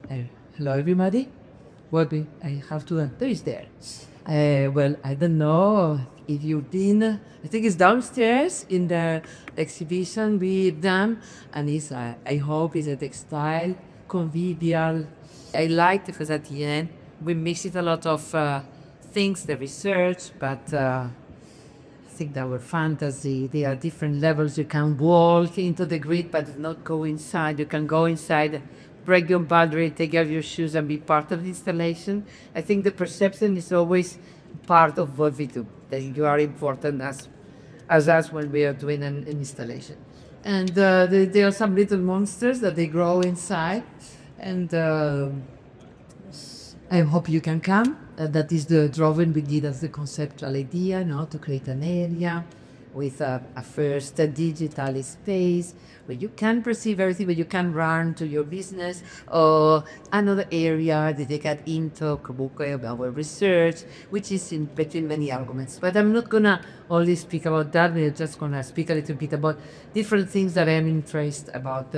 Hello, everybody. I have to enter is there. Well, I don't know if you've been. I think it's downstairs in the exhibition we've done, and I hope it's a textile, convivial. I liked it because at the end we mixed it a lot of things, the research, but I think that were fantasy. There are different levels. You can walk into the grid, but not go inside. You can go inside, break your boundary, take off your shoes, and be part of the installation. I think the perception is always part of what we do. That you are important as us when we are doing an installation. And there are some little monsters that they grow inside, and I hope you can come. That is the drawing we did as the conceptual idea, to create an area with a first digital space where you can perceive everything, where you can run to your business, or another area that they get into about our research, which is in between many arguments. But I'm not gonna only speak about that. We're just gonna speak a little bit about different things that I'm interested about.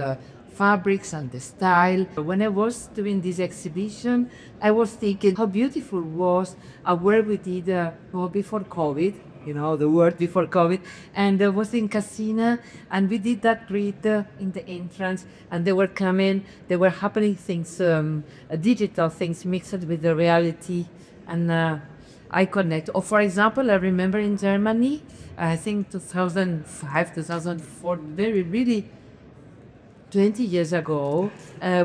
Fabrics and the style. When I was doing this exhibition, I was thinking how beautiful was a work we did before COVID, the work before COVID, and I was in Casina, and we did that grid in the entrance, and they were happening things, digital things mixed with the reality, and I connect. Or for example, I remember in Germany, I think 2005, 2004, really 20 years ago,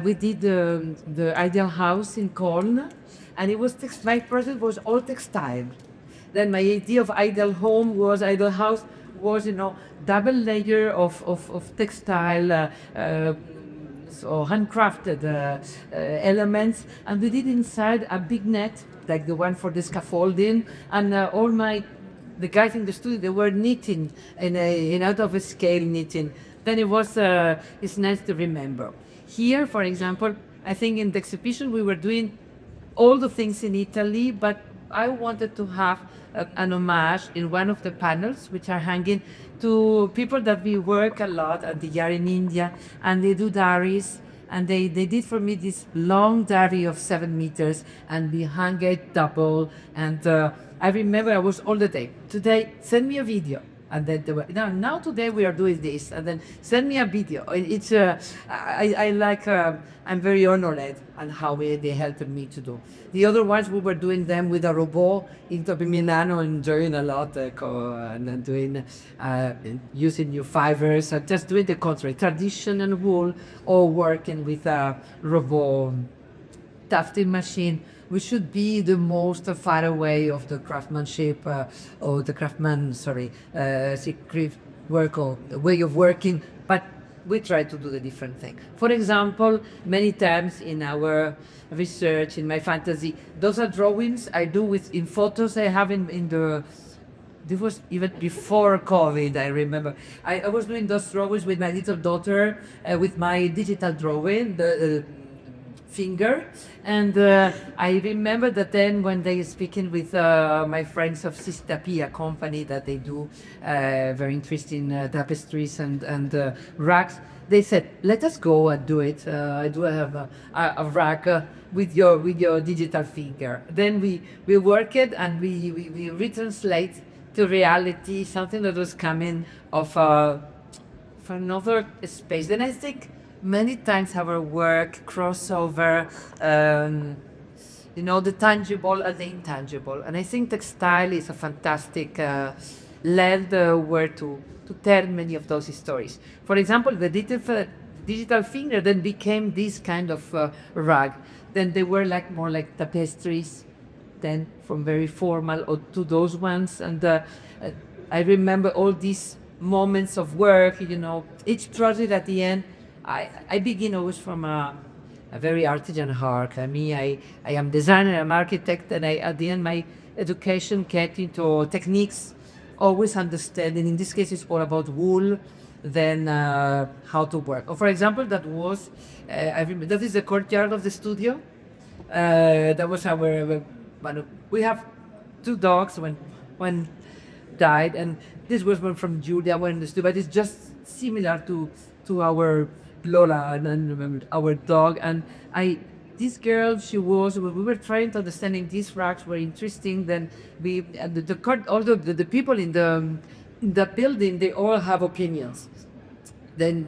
we did the Ideal House in Cologne, and it was my project was all textile. Then my idea of Ideal Ideal House was, double layer of textile, so handcrafted elements, and we did inside a big net, like the one for the scaffolding, and the guys in the studio, they were knitting in out of a scale knitting. Then it's nice to remember. Here, for example, I think in the exhibition we were doing all the things in Italy, but I wanted to have an homage in one of the panels, which are hanging to people that we work a lot at the yard in India, and they do diaries. And they did for me this long diary of 7 meters, and we hung it double. And I remember I was all the day, today, send me a video. And then they were, now today we are doing this, and then send me a video. It's I like I'm very honored and how they helped me to do. The other ones we were doing them with a robot in Milano, enjoying a lot and doing using new fibers, just doing the contrary, tradition and wool, or working with a robot tufting machine. We should be the most far away of the craftsmanship or the secret work or the way of working, but we try to do the different thing. For example, many times in our research, in my fantasy, those are drawings I do in photos I have in the. This was even before COVID, I remember. I was doing those drawings with my little daughter, with my digital drawing, the finger, and I remember that then when they speaking with my friends of Sistapi, a company that they do very interesting tapestries and rugs, they said, let us go and do it. I do have a rug with your digital finger. Then we work it, and we retranslate to reality something that was coming from another space. Then I think many times our work crossover, the tangible and the intangible. And I think textile is a fantastic land where to tell many of those stories. For example, the digital finger then became this kind of rug. Then they were more like tapestries, then from very formal or to those ones. And I remember all these moments of work, each project at the end, I begin always from a very artisan heart. I am designer, I'm architect, and at the end my education get into techniques, always understanding. In this case, it's all about wool, then how to work. Or for example, that was, I remember, that is the courtyard of the studio. That was we have 2 dogs when died, and this was one from Julia, one in the studio, but it's just similar to our Lola and our dog. And I this girl, we were trying to understand if these rugs were interesting. Then all the people in the building, they all have opinions. Then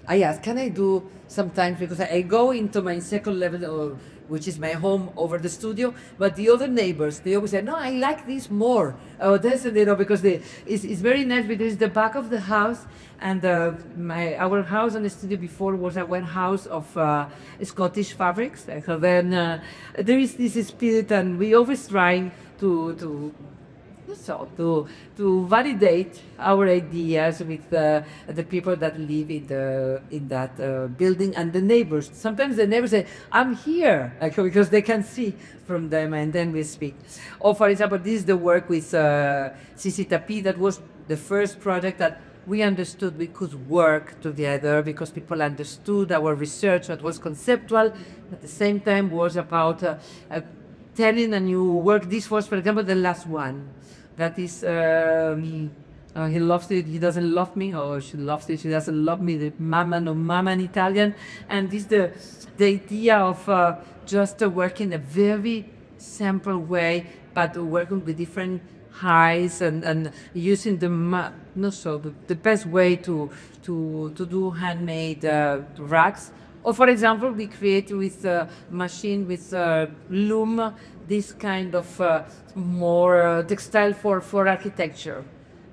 I ask, can I do sometimes, because I go into my second level, which is my home over the studio, but the other neighbors, they always say, no, I like this more. Oh, that's, because it's very nice, because it's the back of the house, and our house on the studio before was a warehouse of Scottish fabrics. So then there is this spirit, and we always try to validate our ideas with the people that live in that building, and the neighbors. Sometimes the neighbors say, "I'm here," because they can see from them, and then we speak. Or, for example, this is the work with Sissi Tapi. That was the first project that we understood we could work together, because people understood our research that was conceptual, at the same time was about telling a new work. This was, for example, the last one. That is, he loves it, he doesn't love me, or she loves it, she doesn't love me, the mamma no mamma in Italian. And this the idea of just working a very simple way, but working with different heights, and using the best way to do handmade rugs. Or, for example, we create with a machine with loom this kind of more textile for architecture.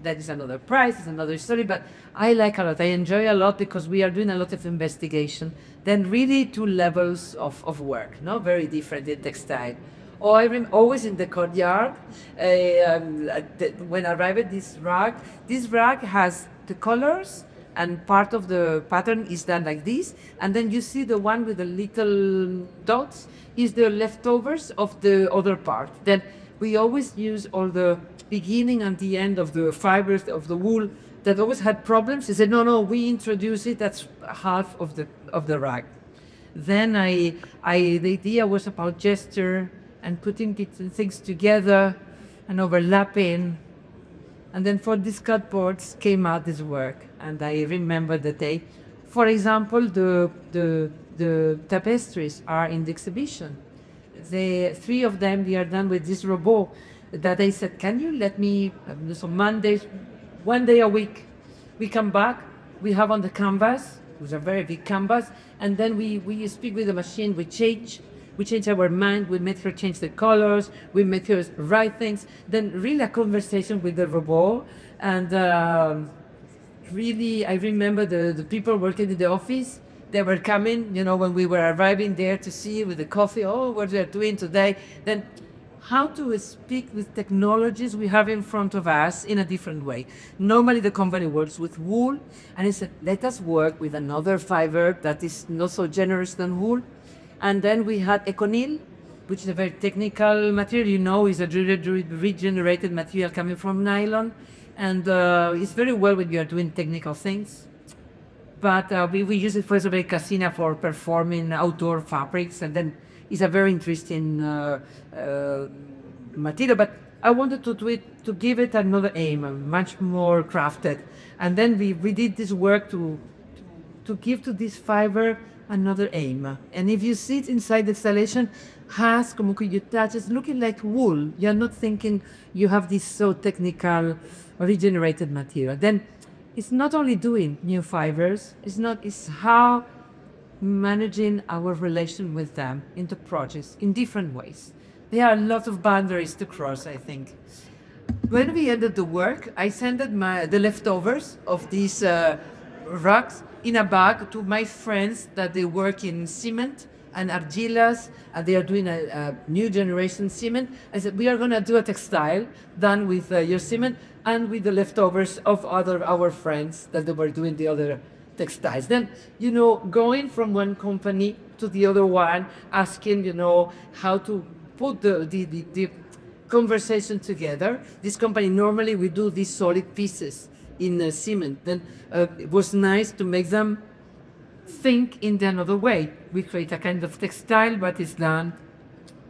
That is another price, it's another story, but I like a lot. I enjoy a lot, because we are doing a lot of investigation. Then really two levels of work, no, very different in textile. Or always in the courtyard, when I arrived at this rug has the colors, and part of the pattern is done like this, and then you see the one with the little dots is the leftovers of the other part. Then we always use all the beginning and the end of the fibers of the wool that always had problems. He said, no, we introduce it, that's half of the rag. Then the idea was about gesture and putting things together and overlapping. And then for these cardboards came out this work, and I remember the day. For example, the tapestries are in the exhibition. The three of them, they are done with this robot that I said, can you let me, so Mondays, 1 day a week, we come back, we have on the canvas, it was a very big canvas, and then we speak with the machine, we change our mind, we make her change the colors, we make her write things, then really a conversation with the robot. And really, I remember the people working in the office, they were coming, when we were arriving there to see with the coffee, what they're doing today. Then how to speak with technologies we have in front of us in a different way. Normally the company works with wool, and it said, let us work with another fiber that is not so generous than wool. And then we had Econil, which is a very technical material, is a regenerated material coming from nylon. And it's very well when you are doing technical things. But we use it for example, Casina for performing outdoor fabrics, and then it's a very interesting material. But I wanted to give it another aim, much more crafted. And then we did this work to give to this fiber another aim. And if you see it inside the installation, has como que you touch, it's looking like wool. You're not thinking you have this so technical regenerated material. Then it's not only doing new fibers, it's how managing our relation with them in the projects in different ways. There are a lot of boundaries to cross, I think. When we ended the work, I sent the leftovers of these rugs in a bag to my friends that they work in cement and argilas, and they are doing a new generation cement. I said, we are going to do a textile done with your cement and with the leftovers of our friends that they were doing the other textiles. Then, going from one company to the other one, asking, how to put the conversation together. This company, normally we do these solid pieces in cement. Then it was nice to make them think in another way. We create a kind of textile, but it's done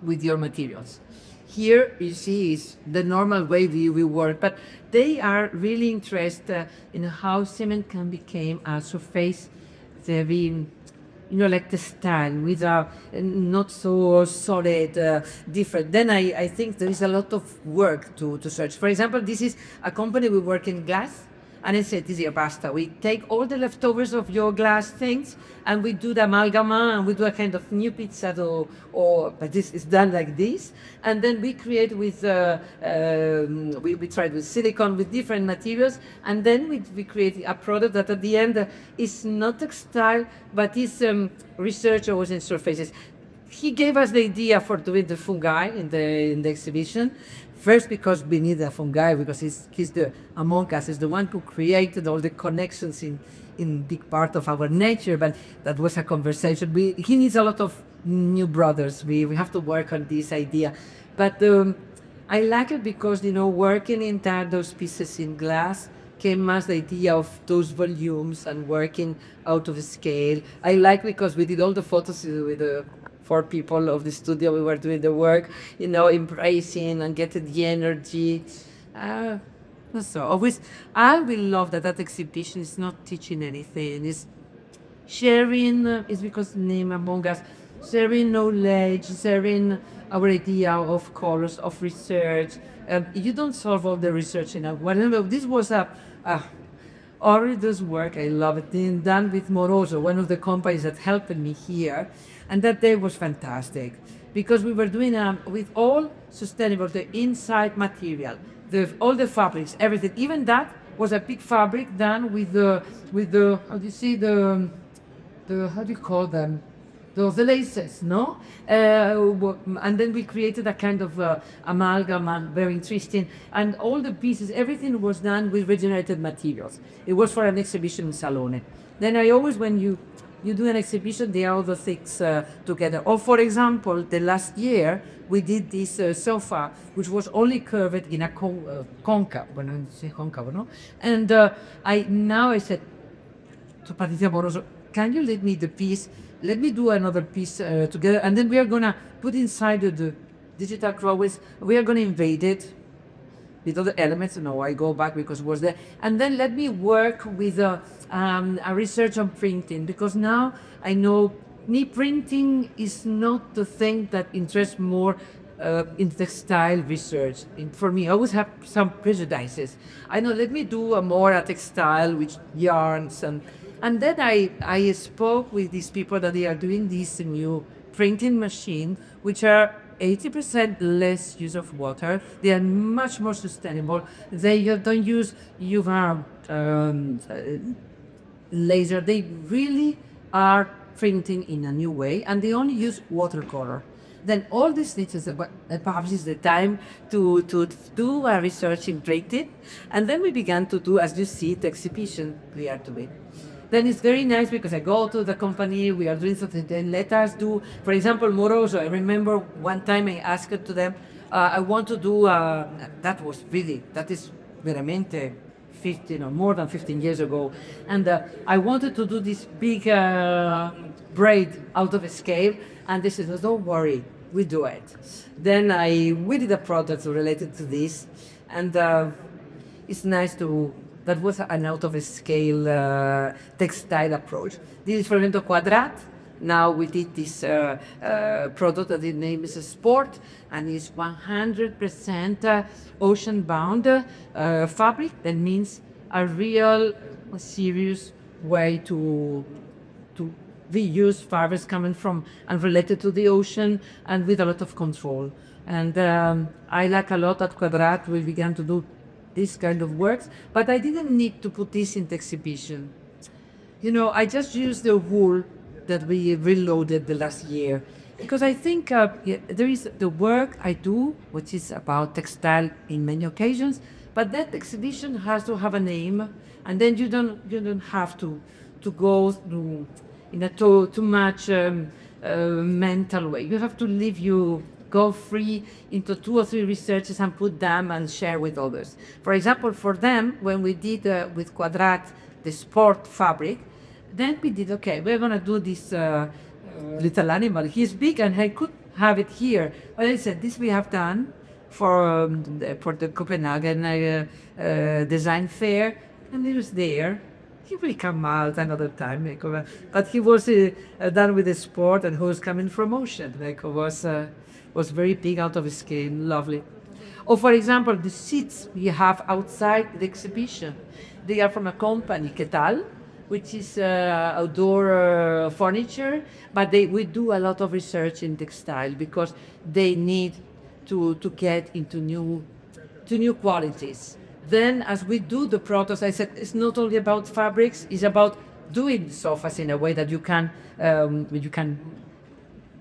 with your materials. Here, you see, is the normal way we work, but they are really interested in how cement can become a surface, very like textile with a not so solid, different. Then I think there is a lot of work to search. For example, this is a company we work in glass. And I said, this is your pasta. We take all the leftovers of your glass things and we do the amalgama and we do a kind of new pizza dough, but this is done like this. And then we create with, we tried with silicone, with different materials. And then we create a product that at the end is not textile, but is research always in surfaces. He gave us the idea for doing the fungi in the exhibition. First, because we need a fungi, because he's the among us, is the one who created all the connections in big part of our nature. But that was a conversation. He needs a lot of new brothers. We have to work on this idea. But I like it because, working in those pieces in glass came as the idea of those volumes and working out of scale. I like because we did all the photos with the 4 people of the studio. We were doing the work, embracing and getting the energy. So always, I will love that exhibition is not teaching anything. It's sharing, is because name among us, sharing knowledge, sharing our idea of colors, of research. You don't solve all the research in a one. This was Orido's work. I love it. Done with Moroso, one of the companies that helped me here. And that day was fantastic because we were doing with all sustainable, the inside material, all the fabrics, everything. Even that was a big fabric done with the how do you see the how do you call them? The laces, no? And then we created a kind of amalgam, and very interesting. And all the pieces, everything was done with regenerated materials. It was for an exhibition in Salone. Then I always, when you do an exhibition, they are all the things together. Or for example, the last year, we did this sofa, which was only curved in a concave, when I say concave, no? And I said to Patti Amoroso, can you let me the piece? Let me do another piece together, and then we are gonna put inside the digital drawings. We are gonna invade it with other elements. No, I go back because it was there, and then let me work with a research on printing, because now I know printing is not the thing that interests more in textile research. For me, I always have some prejudices. I know, let me do more textile with yarns and then I spoke with these people that they are doing this new printing machine, which are 80% less use of water. They are much more sustainable. They don't use UV laser. They really are printing in a new way, and they only use watercolor. Then all these things, perhaps is the time to do a research in printing, and then we began to do, as you see, the exhibition we are doing. Then it's very nice because I go to the company, we are doing something, then let us do, for example, Moroso. I remember one time I asked to them, I want to do, that is veramente 15 or more than 15 years ago. And I wanted to do this big braid out of scale. And they said, don't worry, we do it. Then we did a product related to this. And it's nice that was an out-of-scale textile approach. This is from the Quadrat. Now we did this product that the name is Sport, and it's 100% ocean-bound fabric. That means a real, serious way to reuse fibers coming from and related to the ocean, and with a lot of control. And I like a lot at Quadrat. We began to do this kind of works, but I didn't need to put this in the exhibition. I just used the wool that we reloaded the last year, because I think there is the work I do, which is about textile in many occasions, but that exhibition has to have a name, and then you don't have to go through in a too much mental way. You have to go free into 2 or 3 researches and put them and share with others. For example, for them, when we did with Quadrat the sport fabric, then we did, okay, we're gonna do this little animal. He's big and I could have it here. But I said, this we have done for the Copenhagen design fair, and it was there. he will come out another time. Like, but he was done with the sport and he was coming from motion. Like, was very big out of his skin, lovely. Or for example, the seats we have outside the exhibition, they are from a company, Ketal, which is outdoor furniture, but we do a lot of research in textile because they need to get into new qualities. Then as we do the prototypes, I said it's not only about fabrics, it's about doing the sofas in a way that you can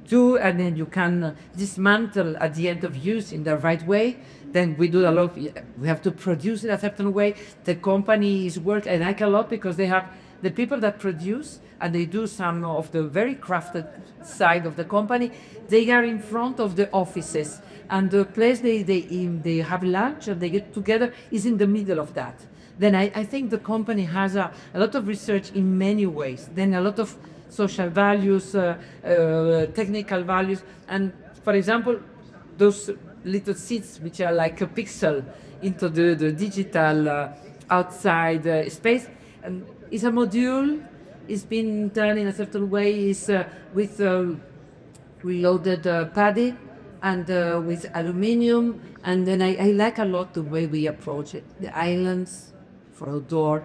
do, and then you can dismantle at the end of use in the right way. Then we do a lot. We have to produce it a certain way. The company is work I like a lot because they have the people that produce and they do some of the very crafted side of the company. They are in front of the offices, and the place they have lunch and they get together is in the middle of that. Then I think the company has a lot of research in many ways. Then a lot of social values, technical values, and for example, those little seats which are like a pixel into the digital outside space, and it's a module. It's been done in a certain way. Is with reloaded padding and with aluminium, and then I like a lot the way we approach it. The islands for outdoor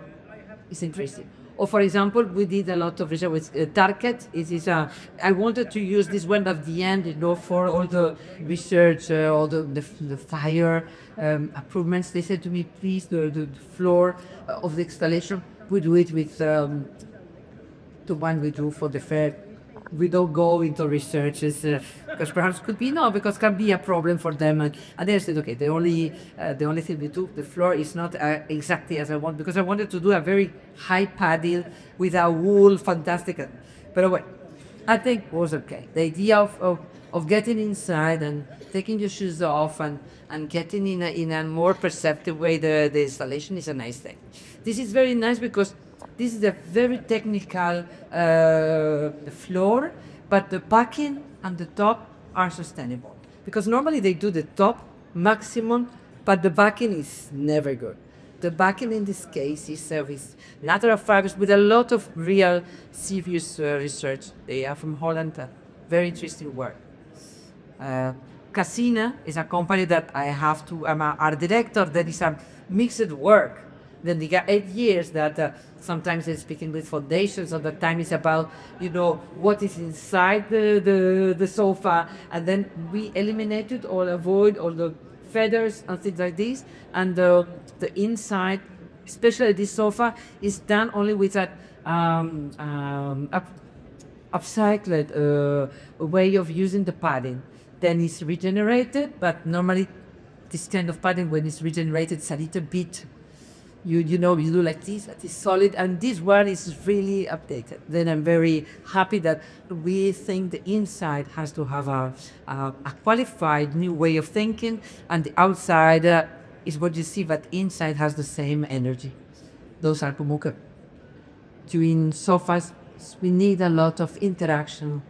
is interesting. Or for example, we did a lot of research with Target. It is I wanted to use this one at the end, for all the research, all the fire improvements. They said to me, please, the floor of the installation, we do it with the one we do for the fair. We don't go into researches because perhaps could be because can be a problem for them. And they said, okay, the only thing we do, the floor is not exactly as I want, because I wanted to do a very high padding with a wool, fantastic. But anyway, I think it was okay. The idea of getting inside and taking your shoes off and getting in a more perceptive way the installation is a nice thing. This is very nice because this is a very technical floor, but the backing and the top are sustainable. Because normally they do the top maximum, but the backing is never good. The backing in this case is with natural fibers with a lot of real serious research. They are from Holland, very interesting work. Casina is a company that I'm an art director. That is a mixed work. Then they got 8 years that sometimes they're speaking with foundations. Other time is about what is inside the sofa, and then we eliminated or avoid all the feathers and things like this. And the inside, especially this sofa, is done only with that upcycled way of using the padding. Then it's regenerated, but normally this kind of padding, when it's regenerated, it's a little bit. You do like this, that is solid, and this one is really updated. Then I'm very happy that we think the inside has to have a qualified new way of thinking, and the outside is what you see, but inside has the same energy. Those are Pumuka. Doing sofas, we need a lot of interaction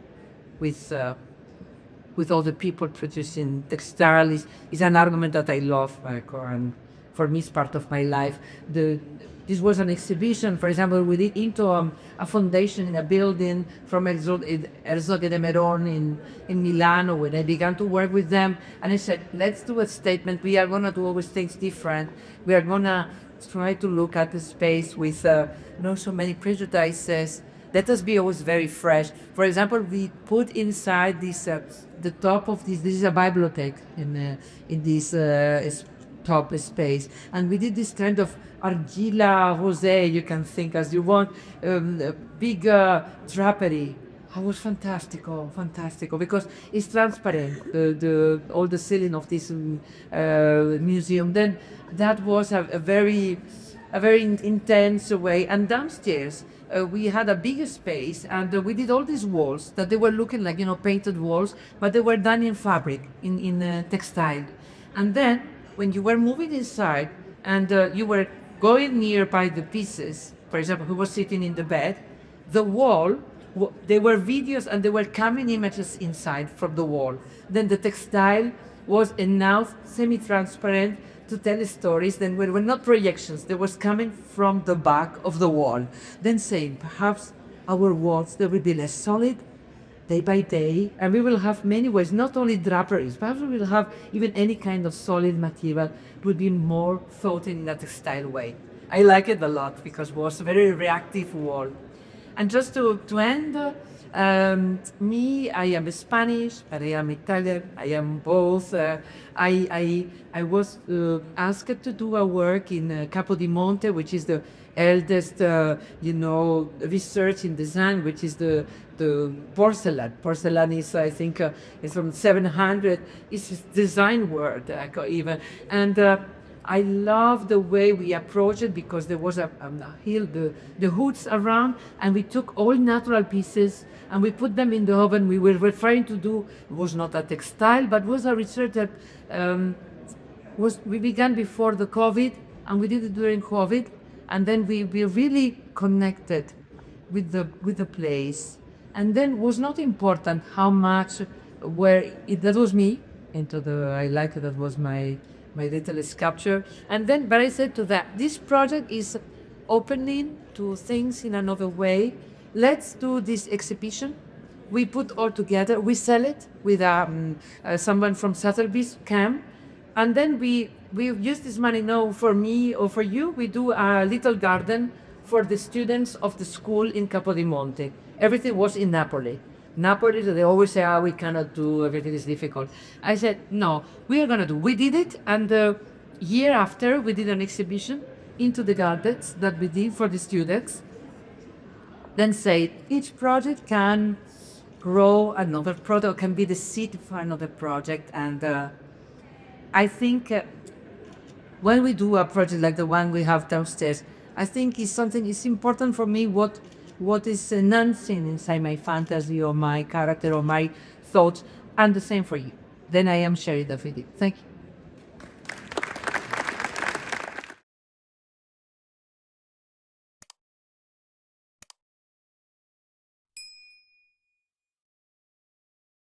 with all the people producing textile. Is an argument that I love, and for me, it's part of my life. This was an exhibition, for example, we did into a foundation in a building from Herzog de Meron in Milano, when I began to work with them. And I said, let's do a statement. We are going to do always things different. We are going to try to look at the space with not so many prejudices. Let us be always very fresh. For example, we put inside this, the top of this is a bibliothèque in this top space, and we did this kind of argilla rosé, you can think as you want, big drapery. It was fantastico, because it's transparent, all the ceiling of this museum. Then that was a very intense way. And downstairs we had a bigger space, and we did all these walls that they were looking like painted walls, but they were done in fabric, in textile. And then when you were moving inside and you were going nearby the pieces, for example, who was sitting in the bed, the wall, there were videos and there were coming images inside from the wall. Then the textile was enough semi-transparent to tell stories, then were not projections, they was coming from the back of the wall. Then saying, perhaps our walls, they will be less solid day by day, and we will have many ways, not only draperies, perhaps we will have even any kind of solid material. It will be more thought in a textile way. I like it a lot because it was a very reactive wall. And just to end, me, I am Spanish, but I am Italian. I am both. I was asked to do a work in Capo di Monte, which is the eldest, research in design, which is the porcelain. Porcelain is, I think, is from 700. It's a design word, even. And I love the way we approached it because there was a hill, the hoods around, and we took all natural pieces and we put them in the oven. We were trying to do, it was not a textile, but was a research that we began before the COVID, and we did it during COVID, and then we really connected with the place. And then was not important how much, that was me, I like it, that was my little sculpture. And then, but I said to that, this project is opening to things in another way. Let's do this exhibition. We put all together, we sell it with someone from Sotheby's came, and then we use this money now for me or for you. We do a little garden for the students of the school in Capo di Monte. Everything was in Napoli. Napoli, they always say, we cannot do, everything is difficult. I said, no, we are going to do. We did it, and the year after, we did an exhibition into the gardens that we did for the students. Then say, each project can grow another project, can be the seed for another project. And I think when we do a project like the one we have downstairs, I think it's important for me what is enhancing inside my fantasy or my character or my thoughts, and the same for you. Then I am sharing that with you. Thank you.